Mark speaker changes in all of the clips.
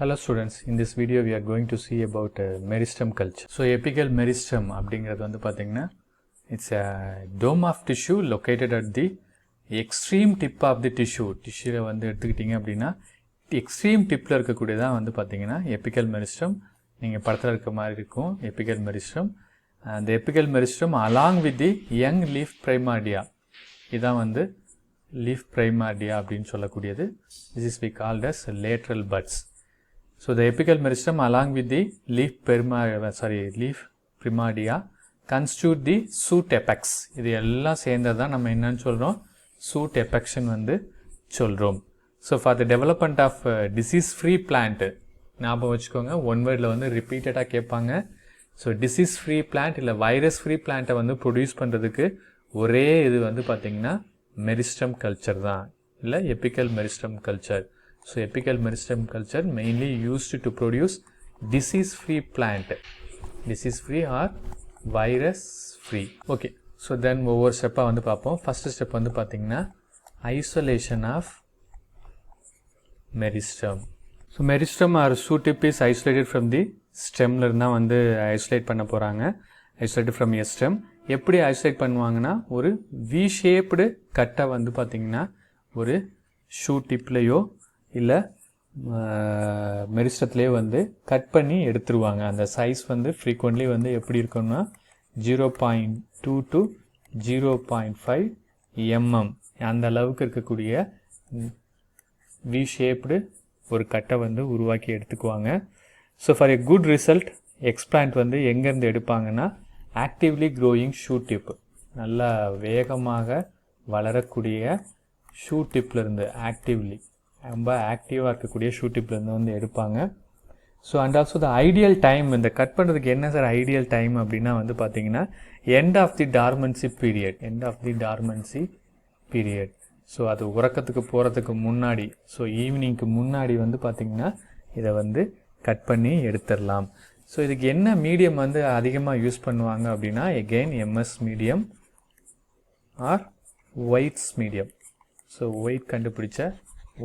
Speaker 1: Hello students, in this video we are going to see about meristem culture. So apical meristem அப்படிங்கிறது வந்து பாத்தீங்கன்னா it's a dome of tissue located at the extreme tip of the tissue. Tissue வந்து எடுத்துக்கிட்டீங்க அப்படின்னா extreme tipல இருக்கக்கூடியதான் வந்து பாத்தீங்கன்னா apical meristem. நீங்க படத்துல இருக்க மாதிரி இருக்கும் apical meristem. The apical meristem along with the young leaf primordia. இதான் வந்து leaf primordia அப்படின்னு சொல்லக்கூடியது. This is we called as lateral buds. So the apical meristem along with the leaf primordia constitute the shoot apex. இது எல்லாம் சேர்ந்ததான் நம்ம என்னன்னு சொல்றோம் shoot apex வந்து சொல்றோம். So for the development of disease free plant ஞாபகம் வச்சுக்கோங்க one wordல வந்து repeatedா கேட்பாங்க. So disease free plant இல்ல virus free plant வந்து produce பண்றதுக்கு ஒரே இது வந்து பாத்தீங்கன்னா meristem culture தான் இல்ல apical meristem culture. So apical meristem culture mainly used to produce disease free plant, disease free or virus free. Okay, so then ஒவ்வொரு ஸ்டெப்பா வந்து பார்ப்போம். ஃபர்ஸ்ட் ஸ்டெப் வந்து பாத்தீங்கன்னா isolation of meristem. So meristem or shoot tip is isolated from the stemல இருந்தா வந்து isolate பண்ண போறாங்க. Isolated from a stem. எப்படி isolate பண்ணுவாங்கன்னா ஒரு V shaped கட்டை வந்து பாத்தீங்கன்னா ஒரு shoot tipலயோ இல்ல மெரிஸ்டத்திலே வந்து கட் பண்ணி எடுத்துருவாங்க. அந்த சைஸ் வந்து frequently வந்து எப்படி இருக்கும்னா 0.2 to 0.5 mm அந்த அளவுக்கு இருக்கக்கூடிய V shaped ஒரு கட்டை வந்து உருவாக்கி எடுத்துக்குவாங்க. So for a good result explant வந்து எங்க இருந்து எடுப்பாங்கன்னா actively growing shoot tip நல்லா வேகமாக வளரக்கூடிய shoot tipல இருந்து actively ரொம்ப ஆக்டிவா இருக்கக்கூடிய shoot tipல இருந்து வந்து எடுப்பாங்க. So and also the ideal time இந்த கட் பண்றதுக்கு என்ன சார் ஐடியல் டைம் அப்படினா வந்து பாத்தீங்கன்னா end of the dormancy period. So அது உறக்கத்துக்கு போறதுக்கு முன்னாடி so ஈவினிங்க்கு முன்னாடி வந்து பாத்தீங்கன்னா இத வந்து கட் பண்ணி எடுத்துறலாம். So இதுக்கு என்ன மீடியம் வந்து அதிகமா யூஸ் பண்ணுவாங்க அப்படினா again MS medium or White's medium. So white கண்டுபிடிச்ச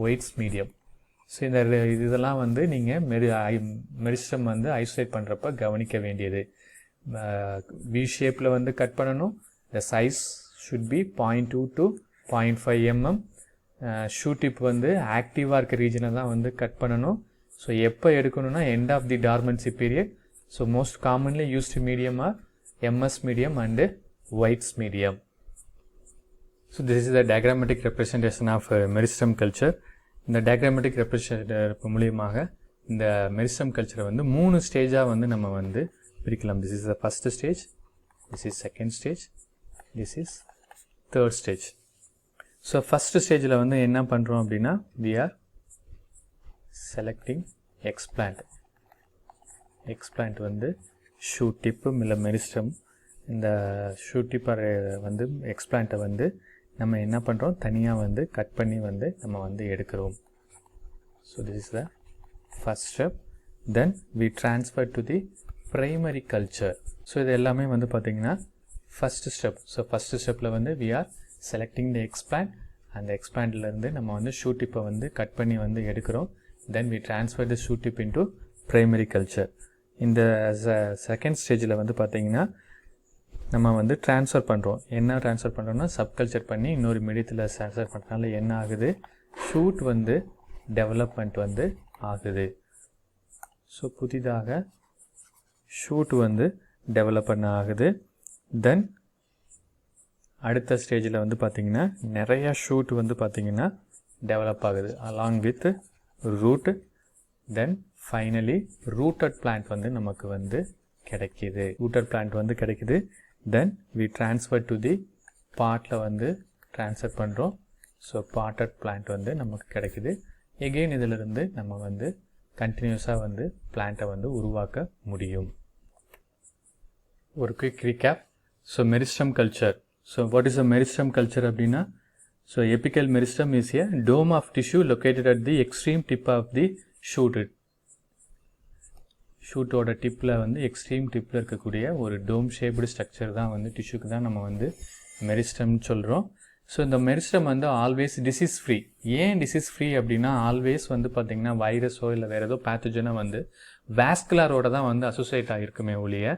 Speaker 1: White's medium. So இந்த இதெல்லாம் வந்து நீங்க meristem வந்து ஐசோலேட் பண்றப்ப கவனிக்க வேண்டியது. V ஷேப்ல வந்து கட் பண்ணனும். The size should be 0.2 to 0.5 mm. shoot tip வந்து ஆக்டிவா இருக்க ரீஜனை தான் வந்து கட் பண்ணனும். So எப்ப எடுக்கணும்னா end of the dormancy period. So most commonly used medium are MS medium and White's medium. So this is the diagrammatic representation of meristem culture. இந்த diagrammatic representation மூலமாக இந்த meristem culture வந்து மூணு ஸ்டேஜா வந்து நம்ம வந்து பிரிக்கலாம். This is the first stage, this is second stage, this is third stage. So first stageல வந்து என்ன பண்றோம் அப்படினா we are selecting explant. Explant வந்து shoot tip இல்ல meristem இந்த shoot tip வந்து explant வந்து நம்ம என்ன பண்றோம் தனியா வந்து கட் பண்ணி வந்து நம்ம வந்து எடுக்கிறோம். So this is the first step. Then we transfer to the primary culture. So இது எல்லாமே வந்து பாத்தீங்கன்னா first step. So first stepல வந்து we are selecting the explant and the expantல இருந்து நம்ம வந்து shoot tip வந்து கட் பண்ணி வந்து எடுக்கிறோம். Then we transfer the shoot tip into primary culture. இந்த second stageல வந்து பாத்தீங்கன்னா நம்ம வந்து ட்ரான்ஸ்ஃபர் பண்றோம். என்ன ட்ரான்ஸ்ஃபர் பண்றோம்னா சப்கல்ச்சர் பண்ணி இன்னொரு மீடியத்துல ட்ரான்ஸ்ஃபர் பண்றனால என்ன ஆகுது ஷூட் வந்து டெவலப்மென்ட் வந்து ஆகுது. சோ புதிதாக ஷூட் வந்து டெவலப் பண்ண ஆகுது. தென் அடுத்த ஸ்டேஜ்ல வந்து பாத்தீங்கன்னா நிறைய ஷூட் வந்து பாத்தீங்கன்னா டெவலப் ஆகுது along with root. then finally rooted plant வந்து நமக்கு வந்து கிடைக்குது. rooted plant வந்து கிடைக்குது. then we transfer to the potல வந்து ட்ரான்ஸ்ஃபர் பண்றோம். so potted plant வந்து நமக்கு கிடைக்குது. again இதில இருந்து நம்ம வந்து கண்டினியூஸா வந்து பிளான்ட்டை வந்து உருவாக்க முடியும். ஒரு quick recap. so meristem culture. so what is a meristem culture அப்படினா so apical meristem is a dome of tissue located at the extreme tip of the shoot. ஷூட்டோட டிப்ல வந்து எக்ஸ்ட்ரீம் டிப்ல இருக்கக்கூடிய ஒரு டோம் ஷேப்டு ஸ்ட்ரக்சர் தான் வந்து டிஷ்யூக்கு தான் நம்ம வந்து மெரிஸ்டம்னு சொல்றோம். ஸோ இந்த மெரிஸ்டம் வந்து ஆல்வேஸ் டிசீஸ் ஃப்ரீ. ஏன் டிசீஸ் ஃப்ரீ அப்படின்னா ஆல்வேஸ் வந்து பார்த்திங்கன்னா வைரஸோ இல்லை வேறு ஏதோ பேத்தோஜனோ வந்து வாஸ்குலரோட தான் வந்து அசோசியேட் ஆகிருக்குமே ஒழிய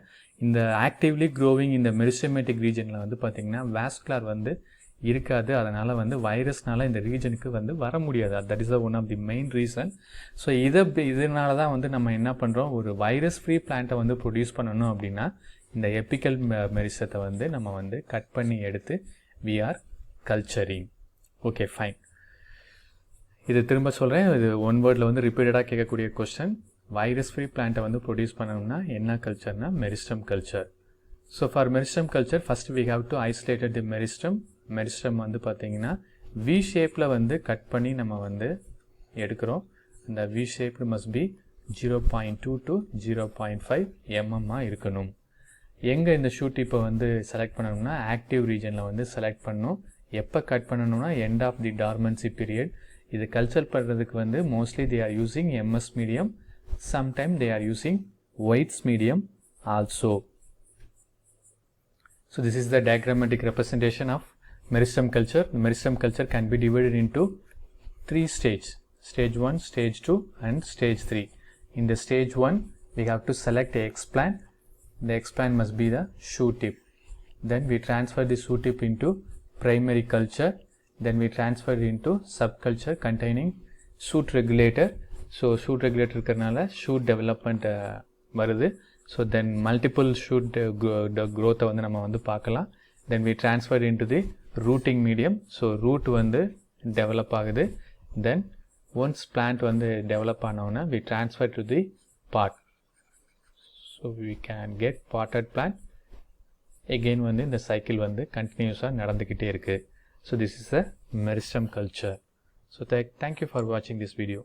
Speaker 1: இந்த ஆக்டிவ்லி க்ரோவிங் இந்த மெரிஸ்டமேட்டிக் ரீஜனில் வந்து பார்த்திங்கன்னா வாஸ்குலர் வந்து இருக்காது. அதனால் வந்து வைரஸ்னால இந்த ரீஜனுக்கு வந்து வர முடியாது. That is the one of the main reason. So இதனால தான் வந்து நம்ம என்ன பண்ணுறோம், ஒரு வைரஸ் ஃப்ரீ பிளான்ட்டை வந்து ப்ரொடியூஸ் பண்ணணும் அப்படின்னா இந்த எபிக்கல் மெரிஸ்டத்தை வந்து நம்ம வந்து கட் பண்ணி எடுத்து we are culturing. Okay fine. இது திரும்ப சொல்கிறேன், இது ஒன் வேர்டில் வந்து ரிப்பீட்டடாக கேட்கக்கூடிய கொஸ்டின். வைரஸ் ஃப்ரீ பிளான்ட்டை வந்து ப்ரொடியூஸ் பண்ணணும்னா என்ன கல்ச்சர்னா meristem culture. So for meristem culture first we have to isolated the meristem. Meristem வந்து பார்த்திங்கன்னா வி ஷேப்பில் வந்து கட் பண்ணி நம்ம வந்து எடுக்கிறோம். இந்த we shape must be 0.2 to 0.5 mm இருக்கணும். எங்கே இந்த ஷூட் டிப்பை வந்து செலக்ட் பண்ணணும்னா ஆக்டிவ் ரீஜனில் வந்து செலக்ட் பண்ணணும். எப்போ கட் பண்ணணும்னா end of the dormancy period. இது கல்ச்சர் பண்ணுறதுக்கு வந்து mostly they are using MS medium, sometime they are using White's medium also. So this is the diagrammatic representation of meristem culture. The meristem culture can be divided into 3 stages: stage 1, stage 2 and stage 3. In the stage 1 we have to select a explant. The explant must be the shoot tip. Then we transfer the shoot tip into primary culture. Then we transfer it into subculture containing shoot regulator. So shoot regulator இருக்கிறதுனால shoot development வருது. So then multiple shoot க்ரோத்தை வந்து நம்ம வந்து பார்க்கலாம். Then we transfer into the rooting medium. So root வந்து develop ஆகுது. Then once plant வந்து டெவலப் ஆனவுடனே we transfer to the pot. So we can get potted plant. Again வந்து இந்த சைக்கிள் வந்து கண்டினியூஸாக நடந்துக்கிட்டே இருக்குது. So this is a meristem culture. So thank you for வாட்சிங் திஸ் வீடியோ.